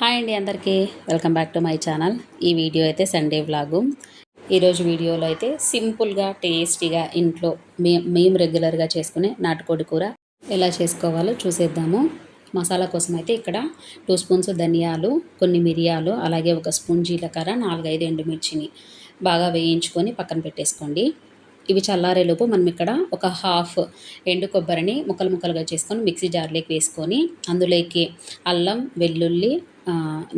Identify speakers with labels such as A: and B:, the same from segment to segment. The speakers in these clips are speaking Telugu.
A: హాయ్ అండి అందరికీ welcome back to my channel. ఈ వీడియో అయితే సండే వ్లాగు. ఈరోజు వీడియోలో అయితే సింపుల్గా టేస్టీగా ఇంట్లో మేము రెగ్యులర్గా చేసుకునే నాటుకోడి కూర ఎలా చేసుకోవాలో చూసేద్దాము. మసాలా కోసం అయితే ఇక్కడ 2 స్పూన్స్ ధనియాలు, కొన్ని మిరియాలు, అలాగే 1 స్పూన్ జీలకర్ర, 4-5 ఎండుమిర్చిని బాగా వేయించుకొని పక్కన పెట్టేసుకోండి. ఇవి చల్లారేలోపు మనం ఇక్కడ ఒక హాఫ్ ఎండు కొబ్బరిని ముక్కలు ముక్కలుగా చేసుకొని మిక్సీ జార్లోకి వేసుకొని అందులోకి అల్లం, వెల్లుల్లి,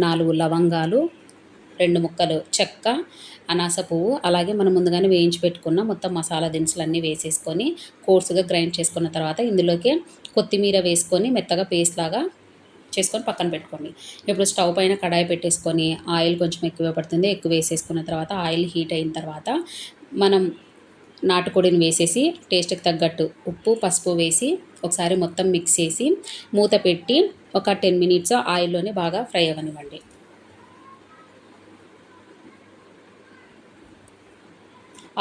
A: 4 లవంగాలు, 2 ముక్కలు చెక్క, అనాస పువ్వు, అలాగే మనం ముందుగానే వేయించి పెట్టుకున్న మొత్తం మసాలా దినుసులన్నీ వేసేసుకొని కోర్సుగా గ్రైండ్ చేసుకున్న తర్వాత ఇందులోకి కొత్తిమీర వేసుకొని మెత్తగా పేస్ట్ లాగా చేసుకొని పక్కన పెట్టుకోండి. ఇప్పుడు స్టవ్ పైన కడాయి పెట్టేసుకొని ఆయిల్ కొంచెం ఎక్కువ పడుతుంది. ఎక్కువ వేసేసుకున్న తర్వాత ఆయిల్ హీట్ అయిన తర్వాత మనం నాటుకోడిని వేసేసి టేస్ట్కి తగ్గట్టు ఉప్పు, పసుపు వేసి ఒకసారి మొత్తం మిక్స్ చేసి మూత పెట్టి ఒక 10 మినిట్స్ ఆయిల్లోనే బాగా ఫ్రై అవ్వనివ్వండి.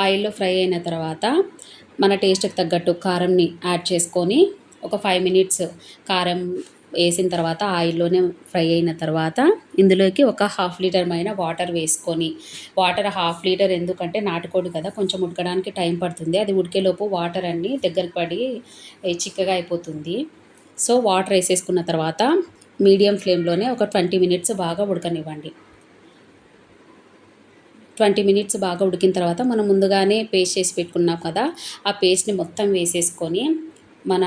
A: ఆయిల్లో ఫ్రై అయిన తర్వాత మన టేస్ట్కి తగ్గట్టు కారంని యాడ్ చేసుకొని ఒక 5 మినిట్స్ కారం వేసిన తర్వాత ఆయిల్లోనే ఫ్రై అయిన తర్వాత ఇందులోకి ఒక హాఫ్ లీటర్ పైన వాటర్ వేసుకొని, వాటర్ హాఫ్ లీటర్ ఎందుకంటే నాటుకోడి కదా కొంచెం ఉడకడానికి టైం పడుతుంది. అది ఉడికేలోపు వాటర్ అన్నీ దగ్గరికి పడి చిక్కగా అయిపోతుంది. సో వాటర్ వేసేసుకున్న తర్వాత మీడియం ఫ్లేమ్లోనే ఒక 20 మినిట్స్ బాగా ఉడకనివ్వండి. 20 మినిట్స్ బాగా ఉడికిన తర్వాత మనం ముందుగానే పేస్ట్ చేసి పెట్టుకున్నాం కదా, ఆ పేస్ట్ని మొత్తం వేసేసుకొని మన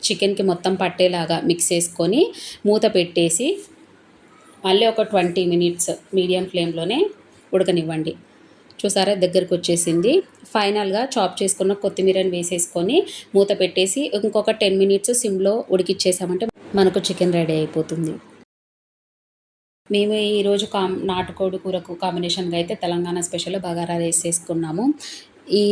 A: చికెన్కి మొత్తం పట్టేలాగా మిక్స్ చేసుకొని మూత పెట్టేసి మళ్ళీ ఒక 20 మినిట్స్ మీడియం ఫ్లేమ్లోనే ఉడకనివ్వండి. చూసారా దగ్గరికి వచ్చేసింది. ఫైనల్గా చాప్ చేసుకున్న కొత్తిమీరని వేసేసుకొని మూత పెట్టేసి ఇంకొక 10 మినిట్స్ సిమ్లో ఉడికిచ్చేసామంటే మనకు చికెన్ రెడీ అయిపోతుంది. మేము ఈరోజు నాటుకోడి కూరకు కాంబినేషన్గా అయితే తెలంగాణ స్పెషల్ బగారా రైస్ చేసుకున్నాము. ఈ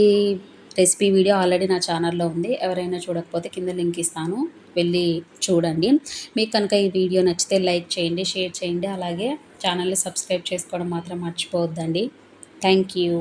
A: రెసిపీ వీడియో ఆల్రెడీ నా ఛానల్లో ఉంది. ఎవరైనా చూడకపోతే కింద లింక్ ఇస్తాను, వెళ్ళి చూడండి. మీకు కనుక ఈ వీడియో నచ్చితే లైక్ చేయండి, షేర్ చేయండి, అలాగే ఛానల్ని సబ్స్క్రైబ్ చేసుకోవడం మాత్రం మర్చిపోవద్దండి. Thank you.